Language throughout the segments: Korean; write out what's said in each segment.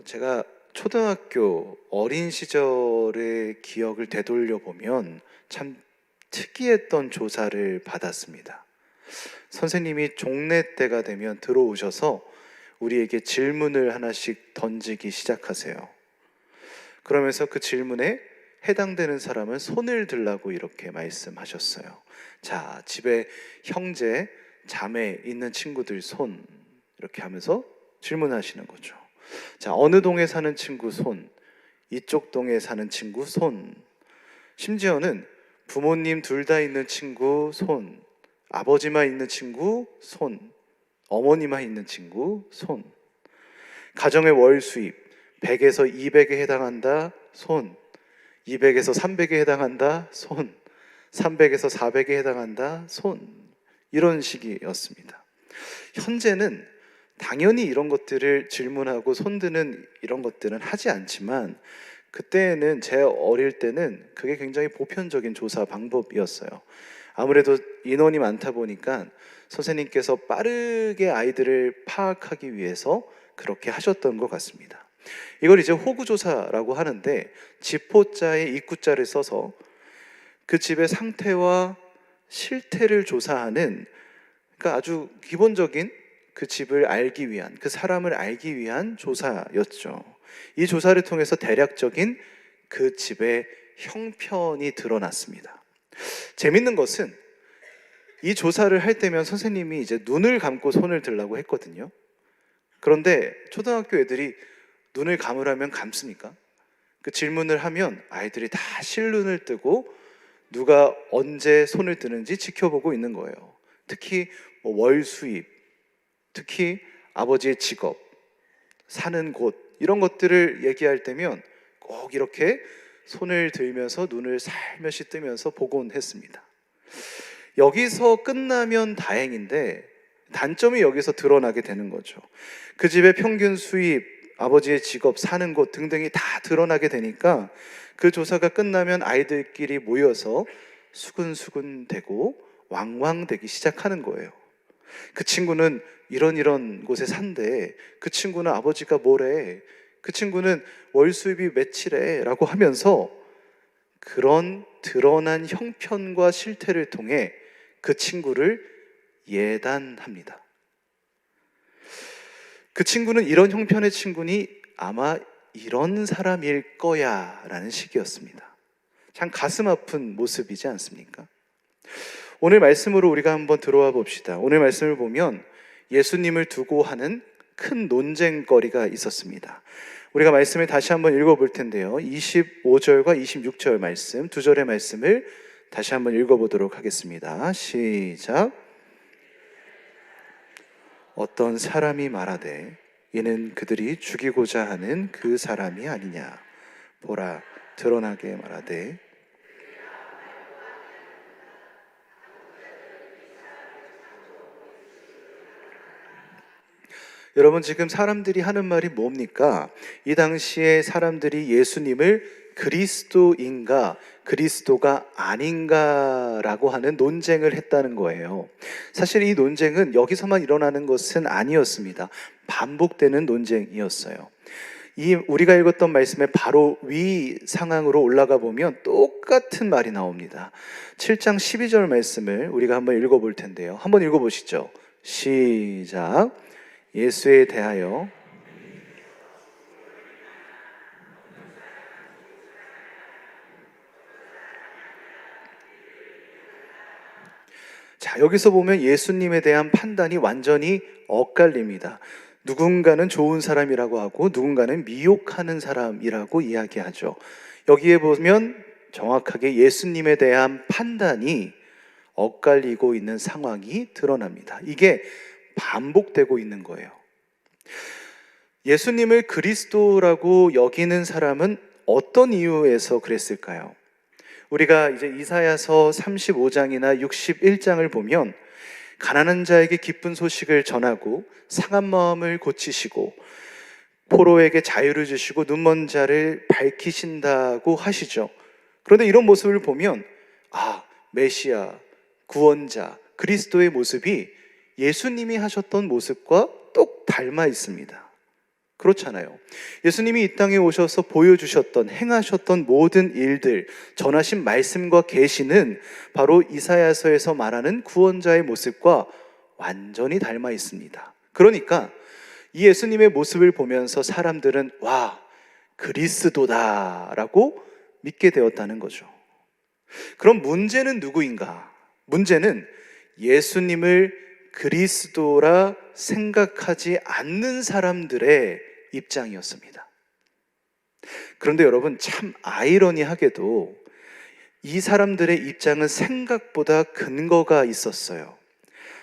제가 초등학교 어린 시절의 기억을 되돌려 보면 참 특이했던 조사를 받았습니다. 선생님이 종례 때가 되면 들어오셔서 우리에게 질문을 하나씩 던지기 시작하세요. 그러면서 그 질문에 해당되는 사람은 손을 들라고 이렇게 말씀하셨어요. 자, 집에 형제, 자매 있는 친구들 손, 이렇게 하면서 질문하시는 거죠. 자, 어느 동에 사는 친구 손, 이쪽 동에 사는 친구 손, 심지어는 부모님 둘 다 있는 친구 손, 아버지만 있는 친구 손, 어머니만 있는 친구 손, 가정의 월 수입 100에서 200에 해당한다 손, 200에서 300에 해당한다 손, 300에서 400에 해당한다 손, 이런 식이었습니다. 현재는 당연히 이런 것들을 질문하고 손드는 이런 것들은 하지 않지만, 그때는 제 어릴 때는 그게 굉장히 보편적인 조사 방법이었어요. 아무래도 인원이 많다 보니까 선생님께서 빠르게 아이들을 파악하기 위해서 그렇게 하셨던 것 같습니다. 이걸 이제 호구조사라고 하는데, 지포자에 입구자를 써서 그 집의 상태와 실태를 조사하는, 그러니까 아주 기본적인 그 집을 알기 위한, 그 사람을 알기 위한 조사였죠. 이 조사를 통해서 대략적인 그 집의 형편이 드러났습니다. 재밌는 것은 이 조사를 할 때면 선생님이 이제 눈을 감고 손을 들라고 했거든요. 그런데 초등학교 애들이 눈을 감으라면 감습니까? 그 질문을 하면 아이들이 다 실눈을 뜨고 누가 언제 손을 드는지 지켜보고 있는 거예요. 특히 월 수입, 특히 아버지의 직업, 사는 곳, 이런 것들을 얘기할 때면 꼭 이렇게 손을 들면서 눈을 살며시 뜨면서 보곤 했습니다. 여기서 끝나면 다행인데 단점이 여기서 드러나게 되는 거죠. 그 집의 평균 수입, 아버지의 직업, 사는 곳 등등이 다 드러나게 되니까 그 조사가 끝나면 아이들끼리 모여서 수근수근 대고 왕왕대기 시작하는 거예요. 그 친구는 이런 곳에 산대, 그 친구는 아버지가 뭐래, 그 친구는 월 수입이 며칠에 라고 하면서 그런 드러난 형편과 실태를 통해 그 친구를 예단합니다. 그 친구는 이런 형편의 친구니 아마 이런 사람일 거야 라는 식이었습니다. 참 가슴 아픈 모습이지 않습니까? 오늘 말씀으로 우리가 한번 들어와 봅시다. 오늘 말씀을 보면 예수님을 두고 하는 큰 논쟁거리가 있었습니다. 우리가 말씀을 다시 한번 읽어볼 텐데요. 25절과 26절 말씀, 두 절의 말씀을 다시 한번 읽어보도록 하겠습니다. 시작. 어떤 사람이 말하되 이는 그들이 죽이고자 하는 그 사람이 아니냐. 보라, 드러나게 말하되. 여러분, 지금 사람들이 하는 말이 뭡니까? 이 당시에 사람들이 예수님을 그리스도인가 그리스도가 아닌가라고 하는 논쟁을 했다는 거예요. 사실 이 논쟁은 여기서만 일어나는 것은 아니었습니다. 반복되는 논쟁이었어요. 이 우리가 읽었던 말씀의 바로 위 상황으로 올라가 보면 똑같은 말이 나옵니다. 7장 12절 말씀을 우리가 한번 읽어볼 텐데요. 한번 읽어보시죠. 시작. 예수에 대하여 자, 여기서 보면 예수님에 대한 판단이 완전히 엇갈립니다. 누군가는 좋은 사람이라고 하고 누군가는 미혹하는 사람이라고 이야기하죠. 여기에 보면 정확하게 예수님에 대한 판단이 엇갈리고 있는 상황이 드러납니다. 이게 반복되고 있는 거예요. 예수님을 그리스도라고 여기는 사람은 어떤 이유에서 그랬을까요? 우리가 이제 이사야서 35장이나 61장을 보면 가난한 자에게 기쁜 소식을 전하고 상한 마음을 고치시고 포로에게 자유를 주시고 눈먼 자를 밝히신다고 하시죠. 그런데 이런 모습을 보면 메시아, 구원자, 그리스도의 모습이 예수님이 하셨던 모습과 똑 닮아 있습니다. 그렇잖아요. 예수님이 이 땅에 오셔서 보여주셨던, 행하셨던 모든 일들, 전하신 말씀과 계시는 바로 이사야서에서 말하는 구원자의 모습과 완전히 닮아 있습니다. 그러니까 이 예수님의 모습을 보면서 사람들은 와, 그리스도다라고 믿게 되었다는 거죠. 그럼 문제는 누구인가? 문제는 예수님을 그리스도라 생각하지 않는 사람들의 입장이었습니다. 그런데 여러분, 참 아이러니하게도 이 사람들의 입장은 생각보다 근거가 있었어요.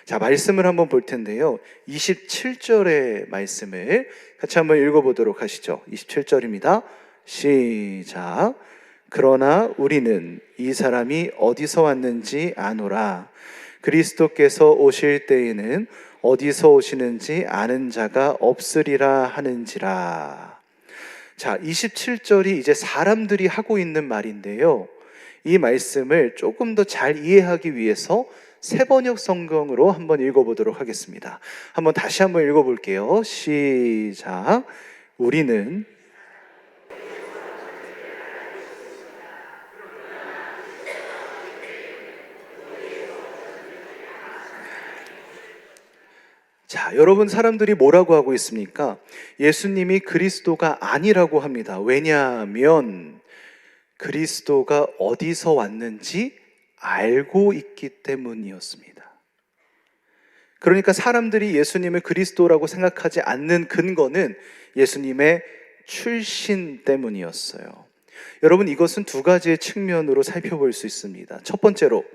자, 말씀을 한번 볼 텐데요. 27절의 말씀을 같이 한번 읽어보도록 하시죠. 27절입니다. 시작. 그러나 우리는 이 사람이 어디서 왔는지 아노라. 그리스도께서 오실 때에는 어디서 오시는지 아는 자가 없으리라 하는지라. 자, 27절이 이제 사람들이 하고 있는 말인데요. 이 말씀을 조금 더 잘 이해하기 위해서 세번역 성경으로 한번 읽어보도록 하겠습니다. 한번 다시 한번 읽어볼게요. 시작. 우리는 자, 여러분, 사람들이 뭐라고 하고 있습니까? 예수님이 그리스도가 아니라고 합니다. 왜냐하면 그리스도가 어디서 왔는지 알고 있기 때문이었습니다. 그러니까 사람들이 예수님을 그리스도라고 생각하지 않는 근거는 예수님의 출신 때문이었어요. 여러분, 이것은 두 가지의 측면으로 살펴볼 수 있습니다. 첫 번째로,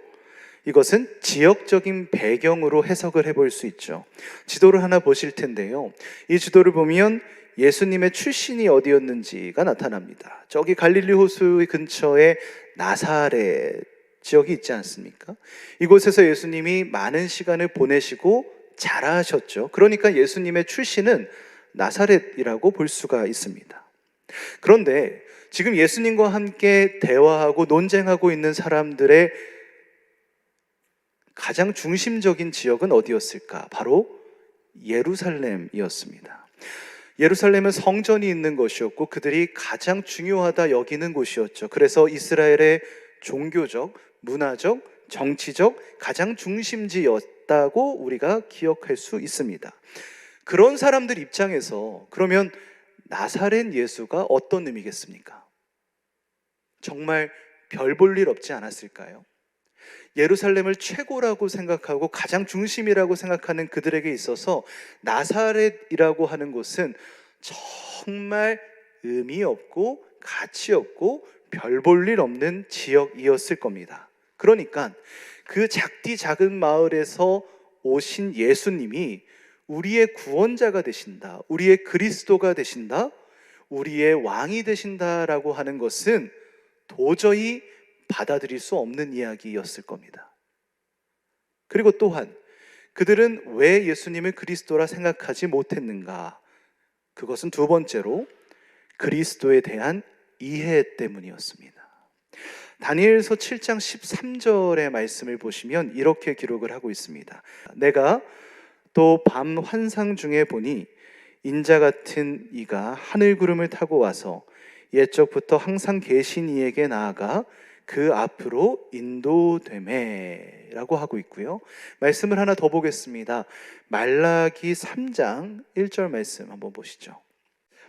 이것은 지역적인 배경으로 해석을 해볼 수 있죠. 지도를 하나 보실 텐데요. 이 지도를 보면 예수님의 출신이 어디였는지가 나타납니다. 저기 갈릴리 호수 근처에 나사렛 지역이 있지 않습니까? 이곳에서 예수님이 많은 시간을 보내시고 자라셨죠. 그러니까 예수님의 출신은 나사렛이라고 볼 수가 있습니다. 그런데 지금 예수님과 함께 대화하고 논쟁하고 있는 사람들의 가장 중심적인 지역은 어디였을까? 바로 예루살렘이었습니다. 예루살렘은 성전이 있는 곳이었고 그들이 가장 중요하다 여기는 곳이었죠. 그래서 이스라엘의 종교적, 문화적, 정치적 가장 중심지였다고 우리가 기억할 수 있습니다. 그런 사람들 입장에서 그러면 나사렛 예수가 어떤 의미겠습니까? 정말 별 볼 일 없지 않았을까요? 예루살렘을 최고라고 생각하고 가장 중심이라고 생각하는 그들에게 있어서 나사렛이라고 하는 곳은 정말 의미 없고 가치 없고 별 볼 일 없는 지역이었을 겁니다. 그러니까 그 작디 작은 마을에서 오신 예수님이 우리의 구원자가 되신다, 우리의 그리스도가 되신다, 우리의 왕이 되신다라고 하는 것은 도저히 받아들일 수 없는 이야기였을 겁니다. 그리고 또한 그들은 왜 예수님을 그리스도라 생각하지 못했는가? 그것은 두 번째로 그리스도에 대한 이해 때문이었습니다. 다니엘서 7장 13절의 말씀을 보시면 이렇게 기록을 하고 있습니다. 내가 또 밤 환상 중에 보니 인자 같은 이가 하늘 구름을 타고 와서 옛적부터 항상 계신 이에게 나아가 그 앞으로 인도되매 라고 하고 있고요. 말씀을 하나 더 보겠습니다. 말라기 3장 1절 말씀 한번 보시죠.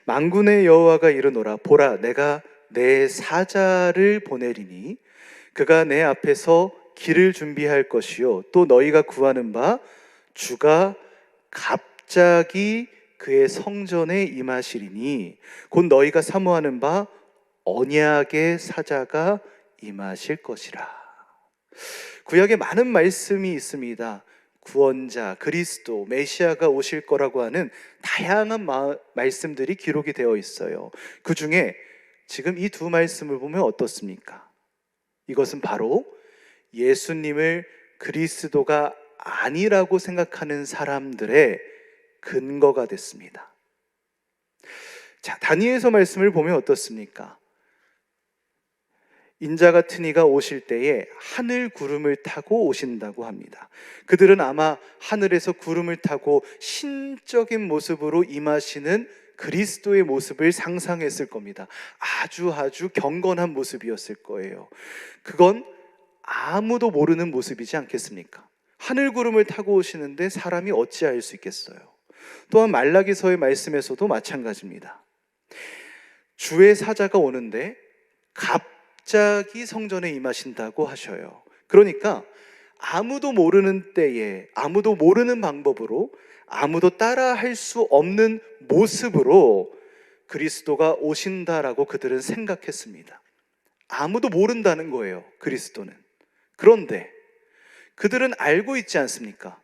만군의 여호와가 이르노라. 보라, 내가 내 사자를 보내리니 그가 내 앞에서 길을 준비할 것이요 또 너희가 구하는 바 주가 갑자기 그의 성전에 임하시리니 곧 너희가 사모하는 바 언약의 사자가 임하실 것이라. 구약에 많은 말씀이 있습니다. 구원자, 그리스도, 메시아가 오실 거라고 하는 다양한 말씀들이 기록이 되어 있어요. 그 중에 지금 이 두 말씀을 보면 어떻습니까? 이것은 바로 예수님을 그리스도가 아니라고 생각하는 사람들의 근거가 됐습니다. 자, 다니엘서 말씀을 보면 어떻습니까? 인자 같은 이가 오실 때에 하늘 구름을 타고 오신다고 합니다. 그들은 아마 하늘에서 구름을 타고 신적인 모습으로 임하시는 그리스도의 모습을 상상했을 겁니다. 아주 경건한 모습이었을 거예요. 그건 아무도 모르는 모습이지 않겠습니까? 하늘 구름을 타고 오시는데 사람이 어찌할 수 있겠어요? 또한 말라기서의 말씀에서도 마찬가지입니다. 주의 사자가 오는데 갑자기 성전에 임하신다고 하셔요. 그러니까 아무도 모르는 때에, 아무도 모르는 방법으로, 아무도 따라 할 수 없는 모습으로 그리스도가 오신다라고 그들은 생각했습니다. 아무도 모른다는 거예요, 그리스도는. 그런데 그들은 알고 있지 않습니까?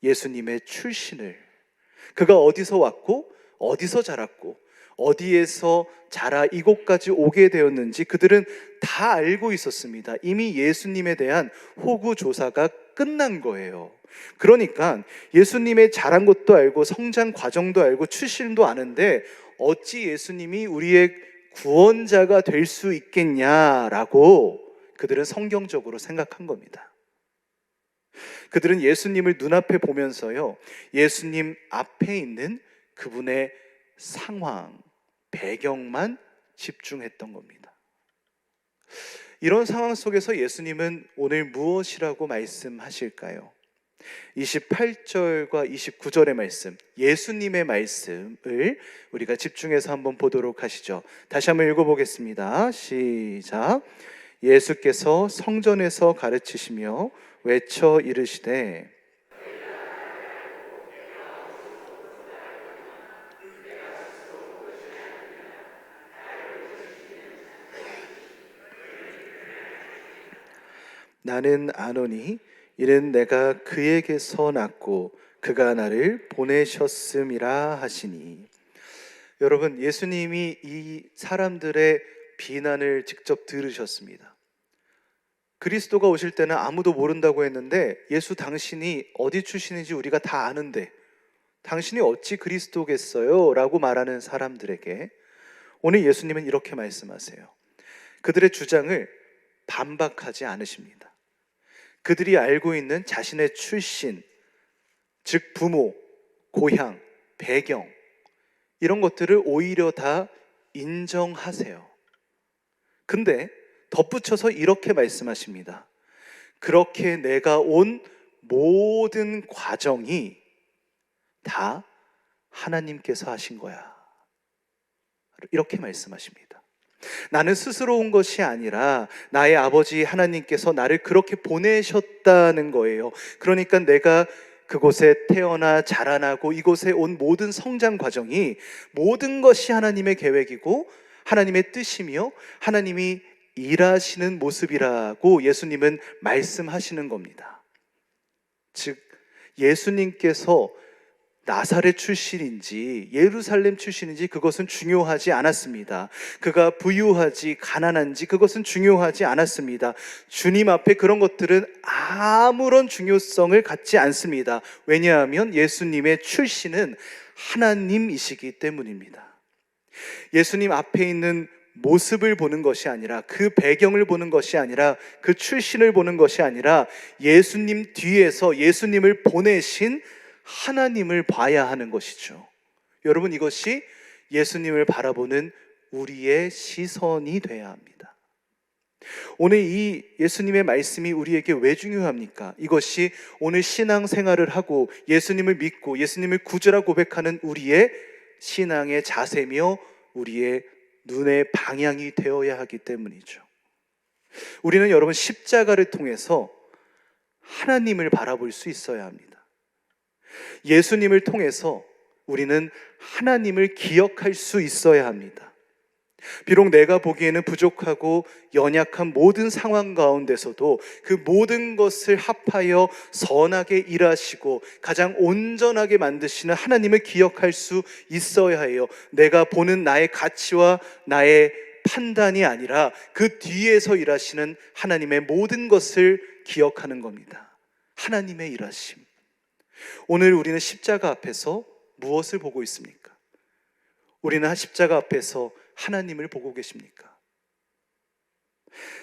예수님의 출신을. 그가 어디서 왔고 어디서 자랐고 어디에서 자라 이곳까지 오게 되었는지 그들은 다 알고 있었습니다. 이미 예수님에 대한 호구 조사가 끝난 거예요. 그러니까 예수님의 자란 것도 알고 성장 과정도 알고 출신도 아는데 어찌 예수님이 우리의 구원자가 될 수 있겠냐라고 그들은 성경적으로 생각한 겁니다. 그들은 예수님을 눈앞에 보면서요, 예수님 앞에 있는 그분의 상황, 배경만 집중했던 겁니다. 이런 상황 속에서 예수님은 오늘 무엇이라고 말씀하실까요? 28절과 29절의 말씀, 예수님의 말씀을 우리가 집중해서 한번 보도록 하시죠. 다시 한번 읽어보겠습니다. 시작. 예수께서 성전에서 가르치시며 외쳐 이르시되 나는 아노니 이는 내가 그에게서 났고 그가 나를 보내셨음이라 하시니. 여러분, 예수님이 이 사람들의 비난을 직접 들으셨습니다. 그리스도가 오실 때는 아무도 모른다고 했는데 예수 당신이 어디 출신인지 우리가 다 아는데 당신이 어찌 그리스도겠어요? 라고 말하는 사람들에게 오늘 예수님은 이렇게 말씀하세요. 그들의 주장을 반박하지 않으십니다. 그들이 알고 있는 자신의 출신, 즉 부모, 고향, 배경, 이런 것들을 오히려 다 인정하세요. 근데 덧붙여서 이렇게 말씀하십니다. 그렇게 내가 온 모든 과정이 다 하나님께서 하신 거야. 이렇게 말씀하십니다. 나는 스스로 온 것이 아니라 나의 아버지 하나님께서 나를 그렇게 보내셨다는 거예요. 그러니까 내가 그곳에 태어나 자라나고 이곳에 온 모든 성장 과정이 모든 것이 하나님의 계획이고 하나님의 뜻이며 하나님이 일하시는 모습이라고 예수님은 말씀하시는 겁니다. 즉 예수님께서 나사렛 출신인지 예루살렘 출신인지 그것은 중요하지 않았습니다. 그가 부유하지 가난한지 그것은 중요하지 않았습니다. 주님 앞에 그런 것들은 아무런 중요성을 갖지 않습니다. 왜냐하면 예수님의 출신은 하나님이시기 때문입니다. 예수님 앞에 있는 모습을 보는 것이 아니라 그 배경을 보는 것이 아니라 그 출신을 보는 것이 아니라 예수님 뒤에서 예수님을 보내신 하나님을 봐야 하는 것이죠. 여러분, 이것이 예수님을 바라보는 우리의 시선이 돼야 합니다. 오늘 이 예수님의 말씀이 우리에게 왜 중요합니까? 이것이 오늘 신앙생활을 하고 예수님을 믿고 예수님을 구주라 고백하는 우리의 신앙의 자세며 우리의 눈의 방향이 되어야 하기 때문이죠. 우리는 여러분 십자가를 통해서 하나님을 바라볼 수 있어야 합니다. 예수님을 통해서 우리는 하나님을 기억할 수 있어야 합니다. 비록 내가 보기에는 부족하고 연약한 모든 상황 가운데서도 그 모든 것을 합하여 선하게 일하시고 가장 온전하게 만드시는 하나님을 기억할 수 있어야 해요. 내가 보는 나의 가치와 나의 판단이 아니라 그 뒤에서 일하시는 하나님의 모든 것을 기억하는 겁니다. 하나님의 일하심. 오늘 우리는 십자가 앞에서 무엇을 보고 있습니까? 우리는 십자가 앞에서 하나님을 보고 계십니까?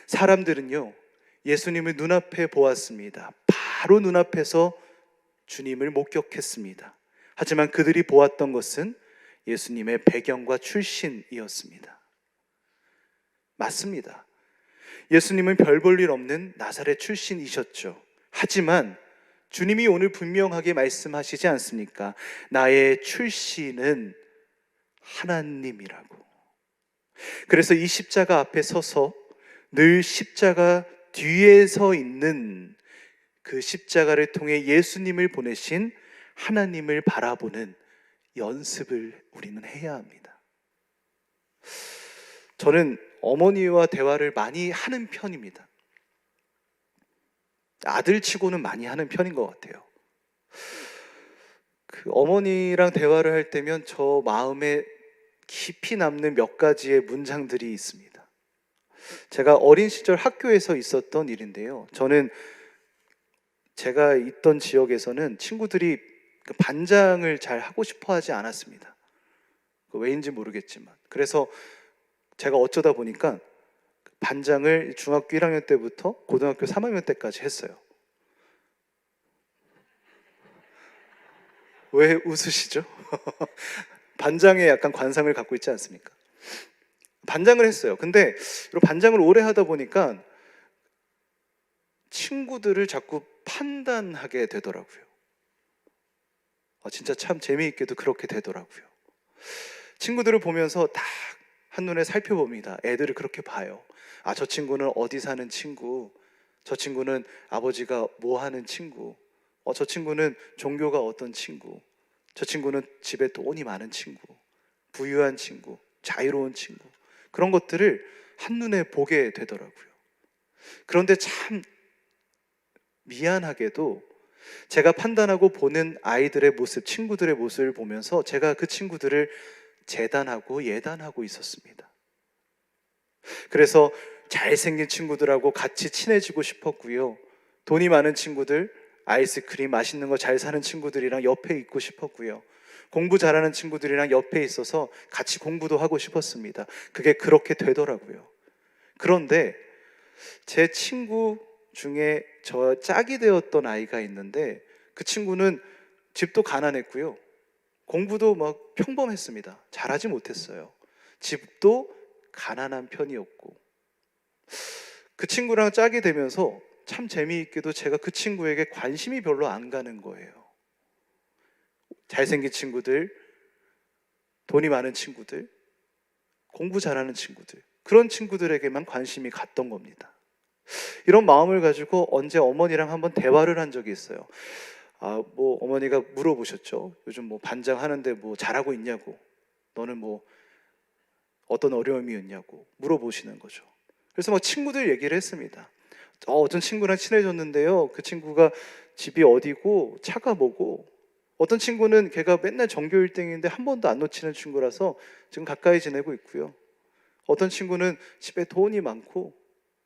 사람들은요, 예수님을 눈앞에 보았습니다. 바로 눈앞에서 주님을 목격했습니다. 하지만 그들이 보았던 것은 예수님의 배경과 출신이었습니다. 맞습니다. 예수님은 별 볼 일 없는 나사렛 출신이셨죠. 하지만 주님이 오늘 분명하게 말씀하시지 않습니까? 나의 출신은 하나님이라고. 그래서 이 십자가 앞에 서서 늘 십자가 뒤에 서 있는 그 십자가를 통해 예수님을 보내신 하나님을 바라보는 연습을 우리는 해야 합니다. 저는 어머니와 대화를 많이 하는 편입니다. 아들치고는 많이 하는 편인 것 같아요. 그 어머니랑 대화를 할 때면 저 마음에 깊이 남는 몇 가지의 문장들이 있습니다. 제가 어린 시절 학교에서 있었던 일인데요. 저는 제가 있던 지역에서는 친구들이 반장을 잘 하고 싶어 하지 않았습니다. 왜인지 모르겠지만. 그래서 제가 어쩌다 보니까 반장을 중학교 1학년 때부터 고등학교 3학년 때까지 했어요. 왜 웃으시죠? 반장에 약간 관상을 갖고 있지 않습니까? 반장을 했어요. 근데 반장을 오래 하다 보니까 친구들을 자꾸 판단하게 되더라고요. 진짜 참 재미있게도 그렇게 되더라고요. 친구들을 보면서 딱 한눈에 살펴봅니다. 애들을 그렇게 봐요. 저 친구는 어디 사는 친구, 저 친구는 아버지가 뭐 하는 친구, 저 친구는 종교가 어떤 친구, 저 친구는 집에 돈이 많은 친구, 부유한 친구, 자유로운 친구, 그런 것들을 한눈에 보게 되더라고요. 그런데 참 미안하게도 제가 판단하고 보는 아이들의 모습, 친구들의 모습을 보면서 제가 그 친구들을 재단하고 예단하고 있었습니다. 그래서 잘생긴 친구들하고 같이 친해지고 싶었고요. 돈이 많은 친구들, 아이스크림 맛있는 거 잘 사는 친구들이랑 옆에 있고 싶었고요. 공부 잘하는 친구들이랑 옆에 있어서 같이 공부도 하고 싶었습니다. 그게 그렇게 되더라고요. 그런데 제 친구 중에 저 짝이 되었던 아이가 있는데 그 친구는 집도 가난했고요. 공부도 막 평범했습니다. 잘하지 못했어요. 집도 가난한 편이었고, 그 친구랑 짝이 되면서 참 재미있게도 제가 그 친구에게 관심이 별로 안 가는 거예요. 잘생긴 친구들, 돈이 많은 친구들, 공부 잘하는 친구들, 그런 친구들에게만 관심이 갔던 겁니다. 이런 마음을 가지고 언제 어머니랑 한번 대화를 한 적이 있어요. 어머니가 물어보셨죠. 요즘 반장 하는데 잘하고 있냐고, 너는 어떤 어려움이 있냐고 물어보시는 거죠. 그래서 친구들 얘기를 했습니다. 어떤 친구랑 친해졌는데요, 그 친구가 집이 어디고 차가 뭐고, 어떤 친구는 걔가 맨날 전교 1등인데 한 번도 안 놓치는 친구라서 지금 가까이 지내고 있고요. 어떤 친구는 집에 돈이 많고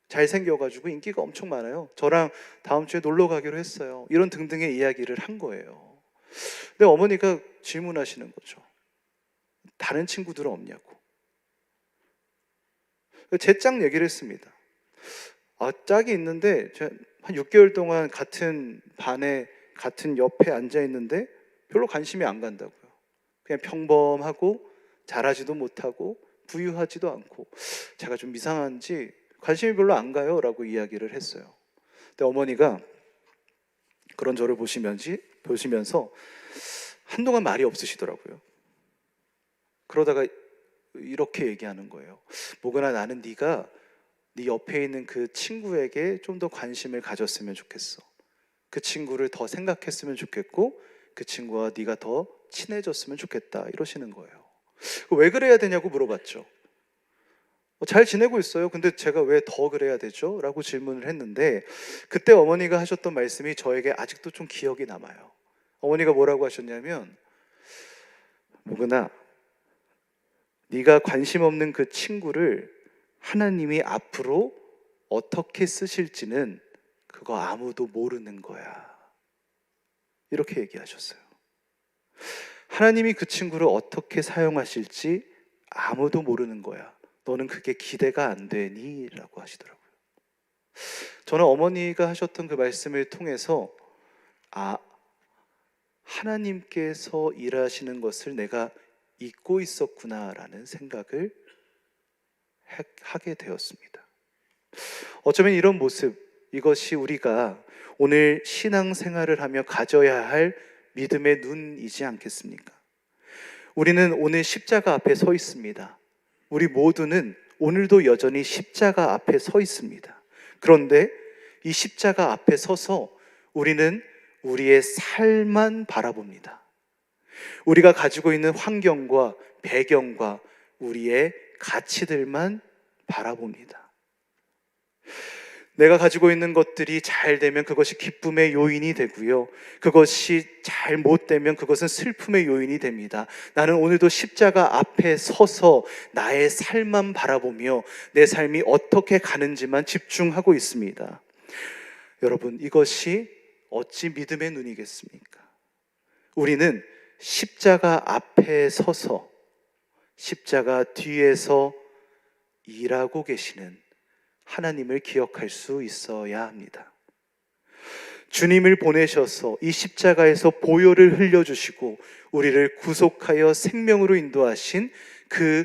잘생겨가지고 인기가 엄청 많아요. 저랑 다음 주에 놀러 가기로 했어요. 이런 등등의 이야기를 한 거예요. 근데 어머니가 질문하시는 거죠. 다른 친구들은 없냐고. 제 짝 얘기를 했습니다. 짝이 있는데 한 6개월 동안 같은 반에 같은 옆에 앉아 있는데 별로 관심이 안 간다고요. 그냥 평범하고 잘하지도 못하고 부유하지도 않고 제가 좀 이상한지 관심이 별로 안 가요 라고 이야기를 했어요. 근데 어머니가 그런 저를 보시면서 한동안 말이 없으시더라고요. 그러다가 이렇게 얘기하는 거예요. 모근아, 나는 네가 네 옆에 있는 그 친구에게 좀 더 관심을 가졌으면 좋겠어. 그 친구를 더 생각했으면 좋겠고 그 친구와 네가 더 친해졌으면 좋겠다, 이러시는 거예요. 왜 그래야 되냐고 물어봤죠. 잘 지내고 있어요. 근데 제가 왜 더 그래야 되죠? 라고 질문을 했는데 그때 어머니가 하셨던 말씀이 저에게 아직도 좀 기억이 남아요. 어머니가 뭐라고 하셨냐면, 모근아, 네가 관심 없는 그 친구를 하나님이 앞으로 어떻게 쓰실지는 그거 아무도 모르는 거야. 이렇게 얘기하셨어요. 하나님이 그 친구를 어떻게 사용하실지 아무도 모르는 거야. 너는 그게 기대가 안 되니? 라고 하시더라고요. 저는 어머니가 하셨던 그 말씀을 통해서 하나님께서 일하시는 것을 내가 잊고 있었구나라는 생각을 하게 되었습니다. 어쩌면 이런 모습, 이것이 우리가 오늘 신앙생활을 하며 가져야 할 믿음의 눈이지 않겠습니까? 우리는 오늘 십자가 앞에 서 있습니다. 우리 모두는 오늘도 여전히 십자가 앞에 서 있습니다. 그런데 이 십자가 앞에 서서 우리는 우리의 삶만 바라봅니다. 우리가 가지고 있는 환경과 배경과 우리의 가치들만 바라봅니다. 내가 가지고 있는 것들이 잘 되면 그것이 기쁨의 요인이 되고요, 그것이 잘 못 되면 그것은 슬픔의 요인이 됩니다. 나는 오늘도 십자가 앞에 서서 나의 삶만 바라보며 내 삶이 어떻게 가는지만 집중하고 있습니다. 여러분, 이것이 어찌 믿음의 눈이겠습니까? 우리는 십자가 앞에 서서 십자가 뒤에서 일하고 계시는 하나님을 기억할 수 있어야 합니다. 주님을 보내셔서 이 십자가에서 보혈을 흘려주시고 우리를 구속하여 생명으로 인도하신 그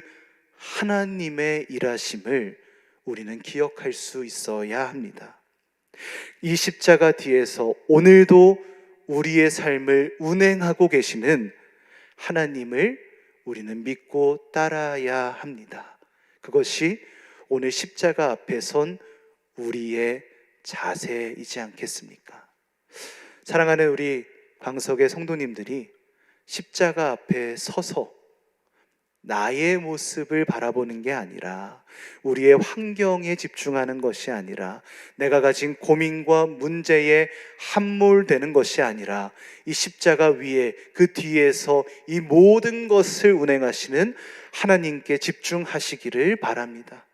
하나님의 일하심을 우리는 기억할 수 있어야 합니다. 이 십자가 뒤에서 오늘도 우리의 삶을 운행하고 계시는 하나님을 우리는 믿고 따라야 합니다. 그것이 오늘 십자가 앞에 선 우리의 자세이지 않겠습니까? 사랑하는 우리 광석의 성도님들이 십자가 앞에 서서 나의 모습을 바라보는 게 아니라, 우리의 환경에 집중하는 것이 아니라, 내가 가진 고민과 문제에 함몰되는 것이 아니라, 이 십자가 위에 그 뒤에서 이 모든 것을 운행하시는 하나님께 집중하시기를 바랍니다.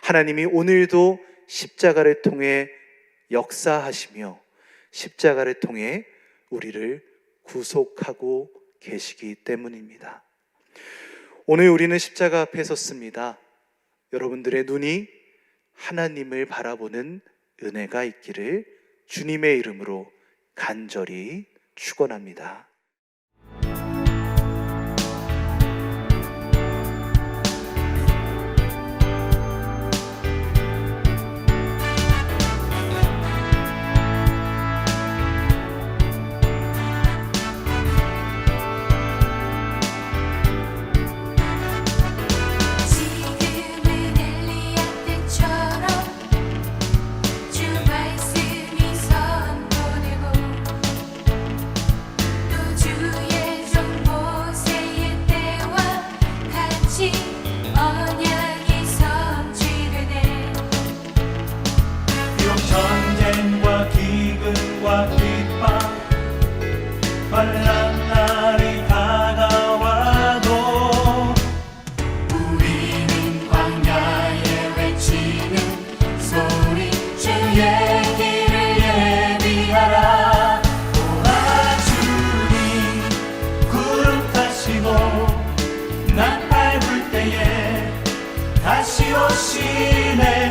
하나님이 오늘도 십자가를 통해 역사하시며 십자가를 통해 우리를 구속하고 계시기 때문입니다. 오늘 우리는 십자가 앞에 섰습니다. 여러분들의 눈이 하나님을 바라보는 은혜가 있기를 주님의 이름으로 간절히 축원합니다. 환난 날이 다가와도 우리는 광야에 외치는 소리, 주의 길을 예비하라. 오라 주님 구름 타시고 나팔 불 때에 다시 오시네.